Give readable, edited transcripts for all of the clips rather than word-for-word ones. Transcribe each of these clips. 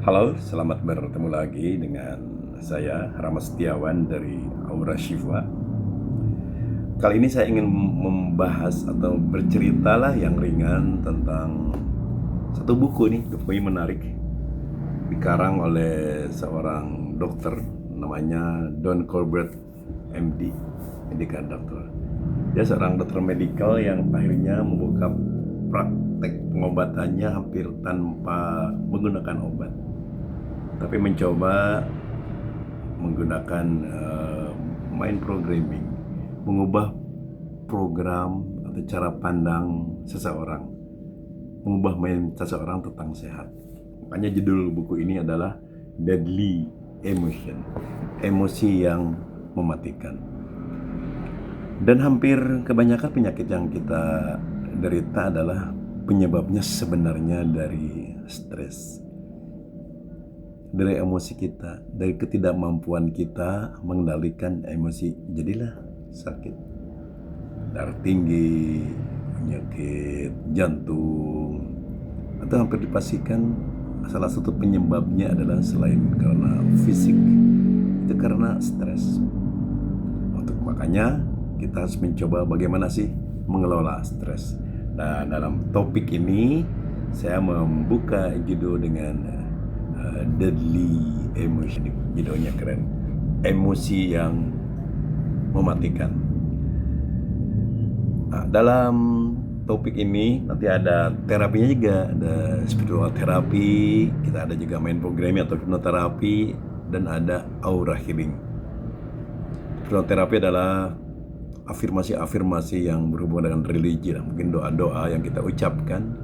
Halo, selamat bertemu lagi dengan saya Rama Setiawan dari Aura Shiva. Kali ini saya ingin membahas atau berceritalah yang ringan tentang satu buku nih, buku ini menarik. Dikarang oleh seorang dokter namanya Don Colbert MD, medical doctor. Dia seorang dokter medikal yang akhirnya membuka praktek pengobatannya hampir tanpa menggunakan obat, tapi mencoba menggunakan mind programming, mengubah program atau cara pandang seseorang, mengubah mind seseorang tentang sehat. Makanya judul buku ini adalah Deadly Emotion, emosi yang mematikan. Dan hampir kebanyakan penyakit yang kita derita adalah penyebabnya sebenarnya dari stres, dari emosi kita, dari ketidakmampuan kita mengendalikan emosi. Jadilah sakit darah tinggi, penyakit jantung, atau hampir dipastikan salah satu penyebabnya adalah selain karena fisik, itu karena stres. Makanya kita harus mencoba bagaimana sih mengelola stres. Nah, dalam topik ini saya membuka judul dengan Deadly Emotion. Judulnya keren, emosi yang mematikan. Nah, dalam topik ini nanti ada terapinya juga, ada spiritual terapi, kita ada juga mind programming atau hipnoterapi, dan ada aura healing. Hipnoterapi adalah afirmasi-afirmasi yang berhubungan dengan religi, mungkin doa-doa yang kita ucapkan.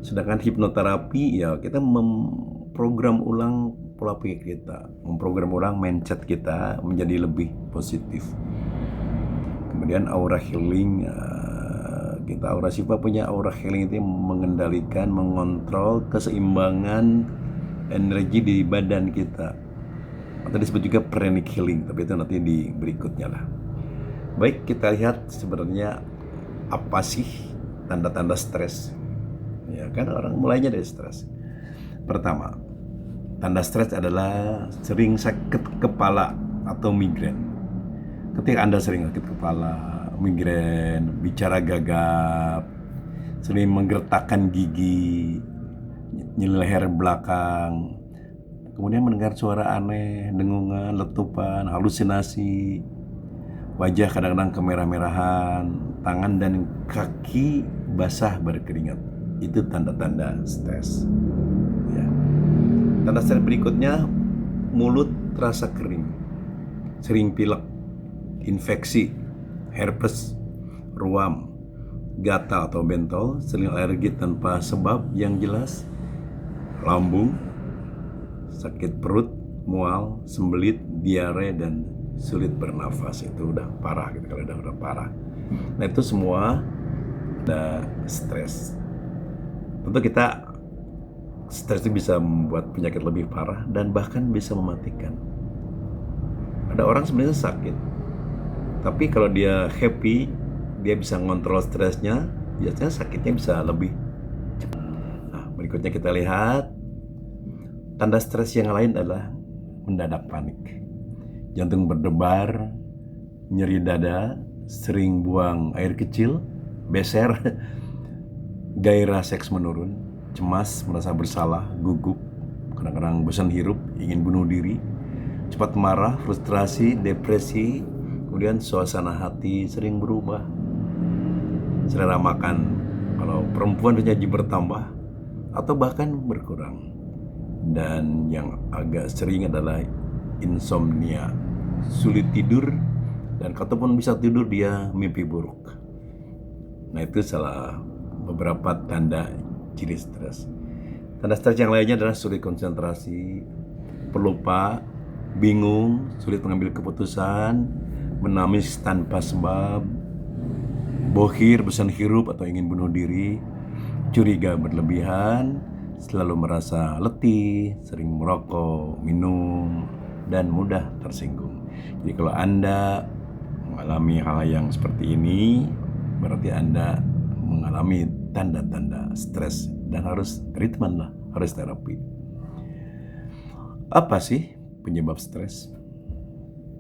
Sedangkan hipnoterapi ya kita memprogram ulang pola pikir kita, memprogram ulang mindset kita menjadi lebih positif. Kemudian aura healing, kita Aura Shiva punya aura healing itu mengendalikan, mengontrol keseimbangan energi di badan kita, atau disebut juga pranic healing, tapi itu nanti di berikutnya lah. Baik, kita lihat sebenarnya apa sih tanda-tanda stres. Ya kan, orang mulainya dari stres. Pertama, tanda stres adalah sering sakit kepala atau migrain. Ketika Anda sering sakit kepala, migrain, bicara gagap, sering menggertakkan gigi, nyeri leher belakang, kemudian mendengar suara aneh, dengungan, letupan, halusinasi, wajah kadang-kadang kemerah-merahan, tangan dan kaki basah berkeringat, itu tanda-tanda stres. Ya. Tanda stres berikutnya, mulut terasa kering, sering pilek, infeksi, herpes, ruam, gatal atau bentol, sering alergi tanpa sebab yang jelas, lambung, sakit perut, mual, sembelit, diare, dan sulit bernafas. Itu udah parah gitu, kalau udah parah. Nah, itu semua ada stres. Tentu kita stres itu bisa membuat penyakit lebih parah dan bahkan bisa mematikan. Ada orang sebenarnya sakit, tapi kalau dia happy, dia bisa ngontrol stresnya, biasanya sakitnya bisa lebih cepat. Nah, berikutnya kita lihat tanda stres yang lain adalah mendadak panik, jantung berdebar, nyeri dada, sering buang air kecil, beser, gairah seks menurun, cemas, merasa bersalah, gugup, kadang-kadang bosan hirup, ingin bunuh diri, cepat marah, frustrasi, depresi, kemudian suasana hati sering berubah, selera makan kalau perempuan menjadi bertambah atau bahkan berkurang. Dan yang agak sering adalah insomnia, sulit tidur, dan kalaupun bisa tidur dia mimpi buruk. Nah, itu salah beberapa tanda ciri stres. Tanda stres yang lainnya adalah sulit konsentrasi, pelupa, bingung, sulit mengambil keputusan, menangis tanpa sebab, bohir, bosan hirup atau ingin bunuh diri, curiga berlebihan, selalu merasa letih, sering merokok, minum, dan mudah tersinggung. Jadi kalau Anda mengalami hal yang seperti ini, berarti Anda mengalami tanda-tanda stres dan harus treatment lah, harus terapi. Apa sih penyebab stres?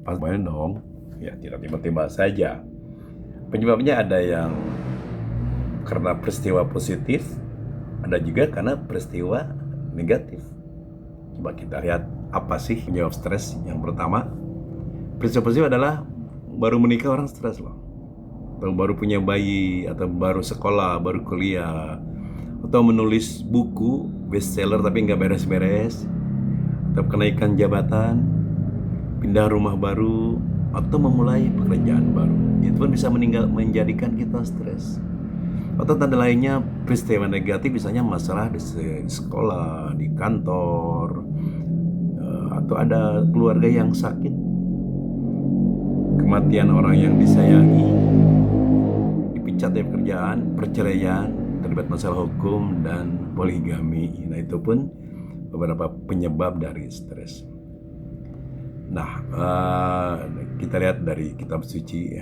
Pas banget dong. Ya, tidak tiba-tiba saja. Penyebabnya ada yang karena peristiwa positif, ada juga karena peristiwa negatif. Coba kita lihat apa sih penyebab stres. Yang pertama, peristiwa positif adalah baru menikah orang stres loh. Atau baru punya bayi, atau baru sekolah, baru kuliah, atau menulis buku bestseller tapi nggak beres-beres, atau kenaikan jabatan, pindah rumah baru, atau memulai pekerjaan baru. Itu pun bisa menjadikan kita stres. Atau tanda lainnya peristiwa negatif, misalnya masalah di sekolah, di kantor, atau ada keluarga yang sakit, kematian orang yang disayangi, dipecat dari pekerjaan, perceraian, terlibat masalah hukum, dan poligami. Nah, itu pun beberapa penyebab dari stres. Nah, kita lihat dari kitab suci,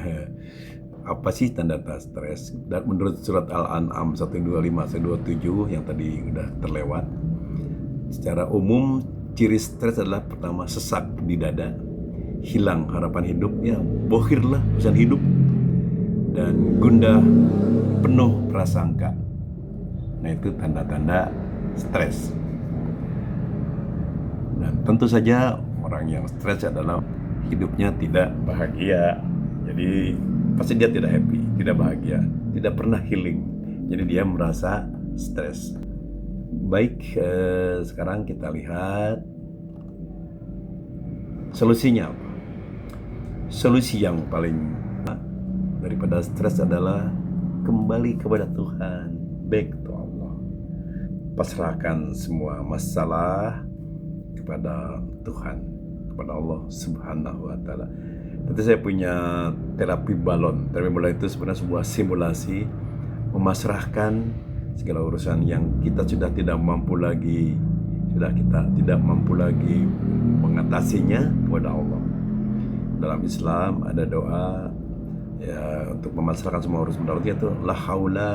apa sih tanda-tanda stres? Dan menurut surat Al-An'am 125-127 yang tadi udah terlewat, secara umum ciri stres adalah pertama sesak di dada, hilang harapan hidup, ya bohirlah urusan hidup, dan gundah, penuh prasangka. Nah, itu tanda-tanda stres. Dan tentu saja orang yang stres adalah hidupnya tidak bahagia. Jadi pasti dia tidak happy, tidak bahagia, tidak pernah healing. Jadi dia merasa stres. Baik, sekarang kita lihat solusinya apa? Solusi yang paling daripada stres adalah kembali kepada Tuhan, back to Allah. Pasrahkan semua masalah kepada Tuhan, kepada Allah Subhanahu wa Ta'ala. Nanti saya punya terapi balon. Terapi balon itu sebenarnya sebuah simulasi memasrahkan segala urusan yang kita sudah tidak mampu lagi mengatasinya kepada Allah. Dalam Islam ada doa ya untuk memasrahkan semua urusan kepada Allah, yaitu la haula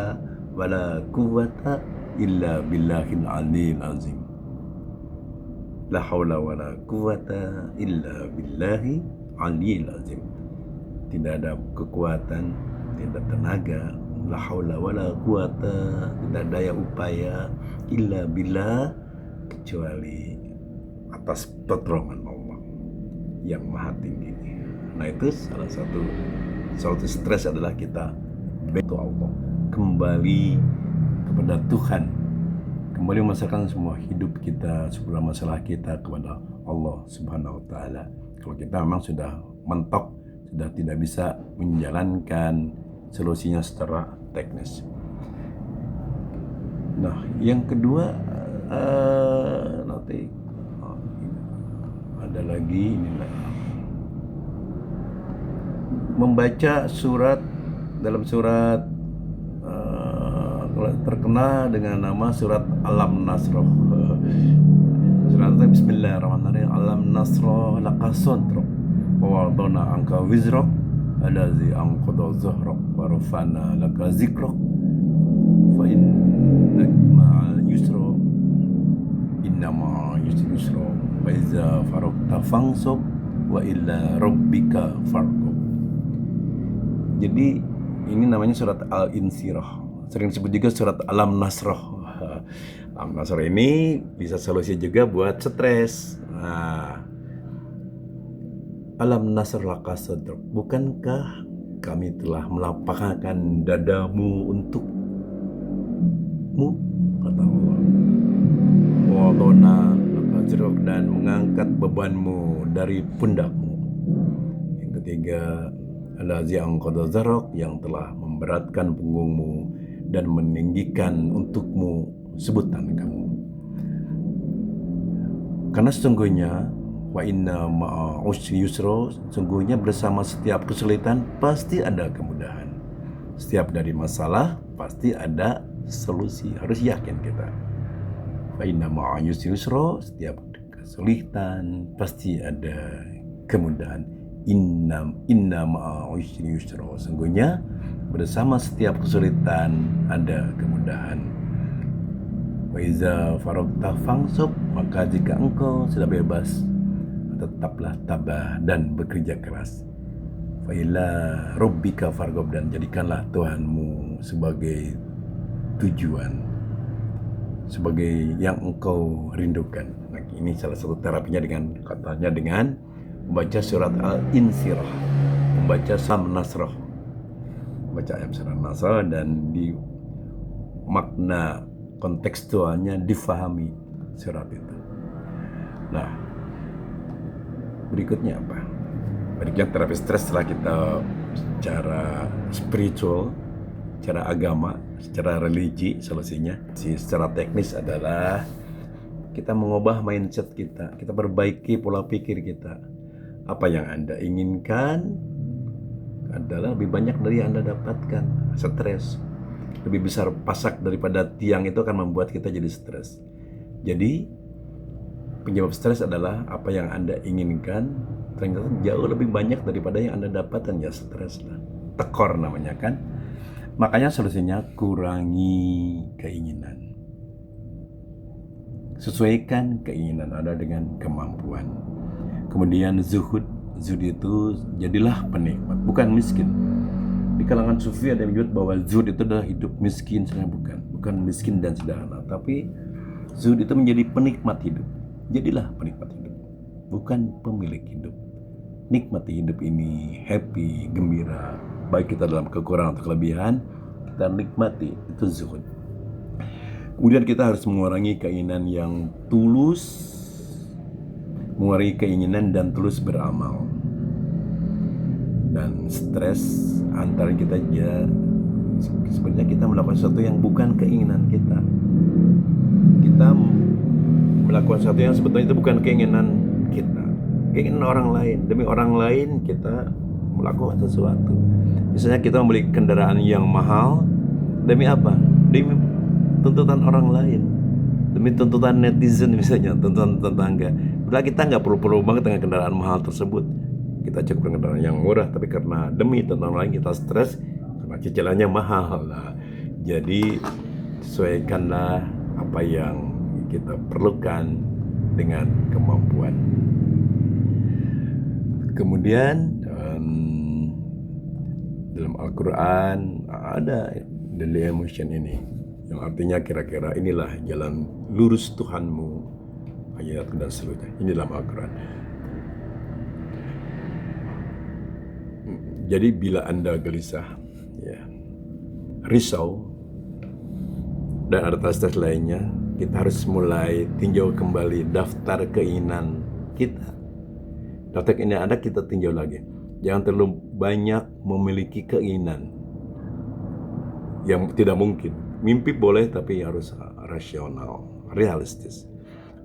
wala quwwata illa billahil aliyil azim. La haula wala quwwata illa billahi aliyil azim. Tidak ada kekuatan, tidak tenaga, la haula wala quwwata, tidak daya upaya, illa billah, kecuali atas pertolongan Allah yang maha tinggi. Nah, itu salah satu solusi stres adalah kita back to Allah, kembali kepada Tuhan, kembali memasarkan semua hidup kita, semua masalah kita kepada Allah Subhanahu wa Ta'ala. Kalau kita memang sudah mentok, sudah tidak bisa menjalankan solusinya secara teknis. Nah, yang kedua, nanti ada lagi inilah, membaca surat dalam surat terkenal dengan nama surat Alam Nasroh. Surat Bismillahirrahmanirrahim. Alam Nasroh laka sadrak wa wadana anka wizrak allazi anqadha zahrak wa rafa'na laka zikrak fa inna ma'al yusra inna ma'al yusra wa iza faraqta fansab wa illa rabbika farqab. Jadi ini namanya surat Al-Insyirah. Sering disebut juga surat Alam Nasroh. Alam Nasroh ini bisa solusi juga buat stres. Nah, Alam Nasroh laka sadrak, bukankah kami telah melapangkan dadamu untukmu, kata Allah. Wadona laka zikrak, dan mengangkat bebanmu dari pundakmu. Yang ketiga, allazi anqadha zahrak, yang telah memberatkan punggungmu dan meninggikan untukmu sebutan kamu. Karena sesungguhnya wa inna ma'a usri yusra, sesungguhnya bersama setiap kesulitan pasti ada kemudahan. Setiap dari masalah pasti ada solusi. Harus yakin kita. Wa inna ma'a usri yusra, setiap kesulitan pasti ada kemudahan. Inna ma'a usri yusra, sesungguhnya bersama setiap kesulitan ada kemudahan. Wa iza faragta fansub, maka jika engkau sudah bebas, tetaplah tabah dan bekerja keras. Fa ila rabbika farghab, dan jadikanlah Tuhanmu sebagai tujuan, sebagai yang engkau rindukan. Nah, ini salah satu terapinya dengan membaca surat Al-Insyirah, membaca Sam Nasrah, membaca ayat surat Nasrah, dan di makna kontekstualnya difahami surat itu. Nah, berikutnya apa? Berikutnya terapi stres setelah kita secara spiritual, secara agama, secara religi, solusinya secara teknis adalah kita mengubah mindset kita, kita perbaiki pola pikir kita. Apa yang Anda inginkan adalah lebih banyak dari yang Anda dapatkan. Stres lebih besar pasak daripada tiang itu akan membuat kita jadi stres. Jadi penyebab stres adalah apa yang Anda inginkan ternyata jauh lebih banyak daripada yang Anda dapatkan, ya stres lah. Tekor namanya kan. Makanya solusinya kurangi keinginan. Sesuaikan keinginan Anda dengan kemampuan. Kemudian zuhud. Zuhud itu jadilah penikmat, bukan miskin. Di kalangan sufi ada yang menyebut bahwa zuhud itu adalah hidup miskin, sebenarnya bukan miskin dan sederhana, tapi zuhud itu menjadi penikmat hidup. Jadilah penikmat hidup, bukan pemilik hidup. Nikmati hidup ini, happy, gembira, baik kita dalam kekurangan atau kelebihan, kita nikmati, itu zuhud. Kemudian kita harus mengurangi keinginan yang tulus, mengurangi keinginan dan tulus beramal. Dan stres antara kita ya, sebenarnya kita melakukan sesuatu yang bukan keinginan kita. Kita melakukan sesuatu yang sebetulnya itu bukan keinginan kita, keinginan orang lain. Demi orang lain kita melakukan sesuatu. Misalnya kita membeli kendaraan yang mahal, demi apa? Demi tuntutan orang lain, demi tuntutan netizen misalnya, tuntutan tetangga. Padahal kita nggak perlu banget dengan kendaraan mahal tersebut. Kita cukup dengan kendaraan yang murah, tapi karena demi tuntutan orang lain kita stres karena cicilannya mahal. Nah, jadi sesuaikanlah apa yang kita perlukan dengan kemampuan. Kemudian dalam Al-Quran ada daily emotion ini, yang artinya kira-kira inilah jalan lurus Tuhanmu, ayat dan seterusnya. Ini dalam Al-Quran. Jadi bila Anda gelisah, ya, risau, dan ada tes-tes lainnya, kita harus mulai tinjau kembali daftar keinginan kita. Daftar keinginan Anda kita tinjau lagi. Jangan terlalu banyak memiliki keinginan yang tidak mungkin. Mimpi boleh, tapi harus rasional, realistis.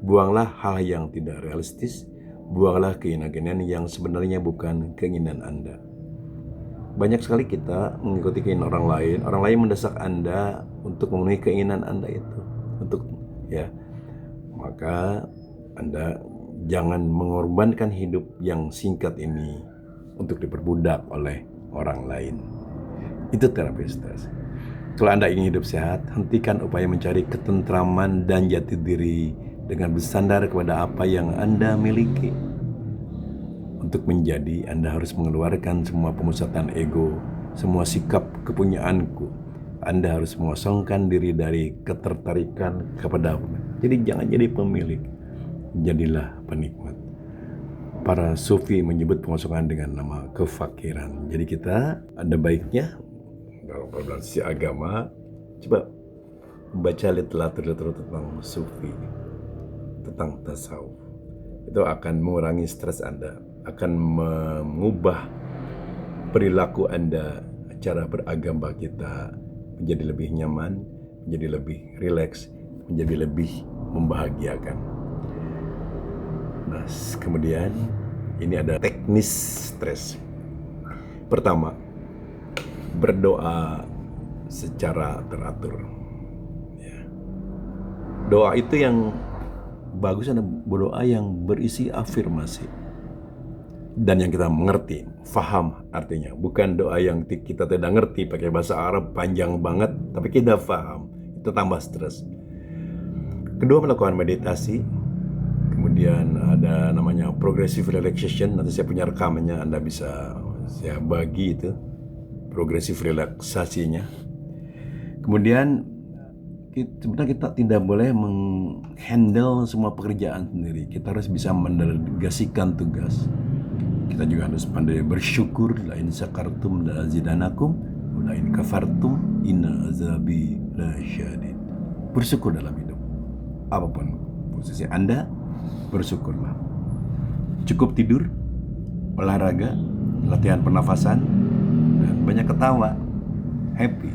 Buanglah hal yang tidak realistis, buanglah keinginan-keinginan yang sebenarnya bukan keinginan Anda. Banyak sekali kita mengikuti keinginan orang lain mendesak Anda untuk memenuhi keinginan Anda itu. Maka Anda jangan mengorbankan hidup yang singkat ini untuk diperbudak oleh orang lain. Itu terapi stres. Kalau Anda ingin hidup sehat, hentikan upaya mencari ketentraman dan jati diri dengan bersandar kepada apa yang Anda miliki. Untuk menjadi, Anda harus mengeluarkan semua pemusatan ego, semua sikap kepunyaanku. Anda harus mengosongkan diri dari ketertarikan kepada. Jadi jangan jadi pemilik, jadilah penikmat. Para sufi menyebut pengosongan dengan nama kefakiran. Jadi kita ada baiknya dalam perjalanan agama, coba baca literatur tentang sufi, tentang tasawuf. Itu akan mengurangi stres Anda, akan mengubah perilaku Anda, cara beragama kita menjadi lebih nyaman, menjadi lebih rileks, menjadi lebih membahagiakan. Nah, kemudian ini ada teknis stres. Pertama, berdoa secara teratur. Doa itu yang bagus adalah berdoa yang berisi afirmasi dan yang kita mengerti, faham artinya. Bukan doa yang kita tidak ngerti pakai bahasa Arab panjang banget, tapi kita faham. Itu tambah stres. Kedua, melakukan meditasi. Kemudian ada namanya progressive relaxation. Nanti saya punya rekamannya, Anda bisa saya bagi itu progressive relaksasinya. Kemudian sebenarnya kita tidak boleh menghandle semua pekerjaan sendiri. Kita harus bisa mendelegasikan tugas. Kita juga harus pandai bersyukur. La in syakartum la azidanakum wa la in kafartum inna azabi la syadid. Bersyukur dalam hidup. Apapun posisi Anda, bersyukurlah. Cukup tidur, olahraga, latihan pernafasan, dan banyak ketawa, happy.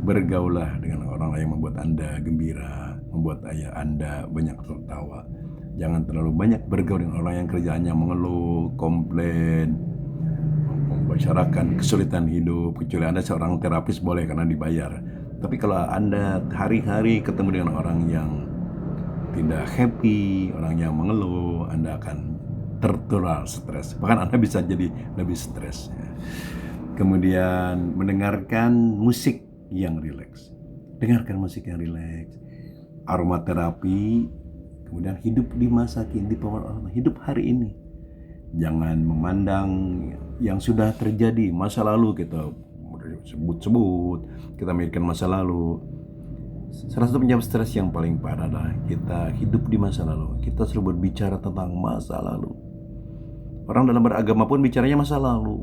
Bergaulah dengan orang yang membuat Anda gembira, membuat ayah Anda banyak tertawa. Jangan terlalu banyak bergaul dengan orang yang kerjaannya mengeluh, komplain, membicarakan kesulitan hidup. Kecuali Anda seorang terapis boleh karena dibayar. Tapi kalau Anda hari-hari ketemu dengan orang yang tidak happy, orang yang mengeluh, Anda akan tertular stres. Bahkan Anda bisa jadi lebih stres. Kemudian mendengarkan musik yang rileks. Dengarkan musik yang rileks. Aromaterapi. Kemudian hidup di masa kini, di power of hidup hari ini. Jangan memandang yang sudah terjadi masa lalu, kita sebut-sebut, kita mikirkan masa lalu. Salah satu penyebab stres yang paling parah adalah kita hidup di masa lalu. Kita selalu berbicara tentang masa lalu. Orang dalam beragama pun bicaranya masa lalu.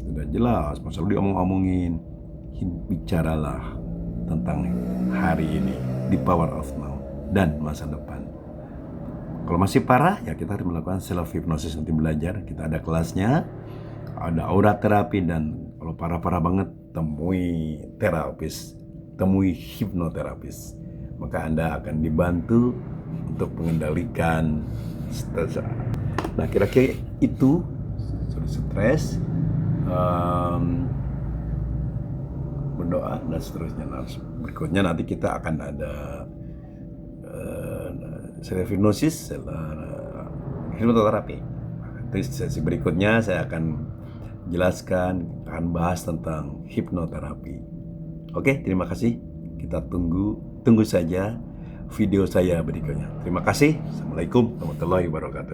Sudah jelas, masa lalu diomong-omongin. Bicaralah tentang hari ini, the power of now, dan masa depan. Kalau masih parah, ya kita harus melakukan self-hypnosis, nanti belajar. Kita ada kelasnya, ada aura terapi, dan kalau parah-parah banget, temui terapis, temui hipnoterapis. Maka Anda akan dibantu untuk mengendalikan stres. Nah, kira-kira itu stres, berdoa, dan seterusnya. Nah, berikutnya nanti kita akan ada self-hypnosis, hipnoterapi. Terus sesi berikutnya saya akan jelaskan, akan bahas tentang hipnoterapi. Oke, terima kasih. Kita tunggu saja video saya berikutnya. Terima kasih. Assalamualaikum warahmatullahi wabarakatuh.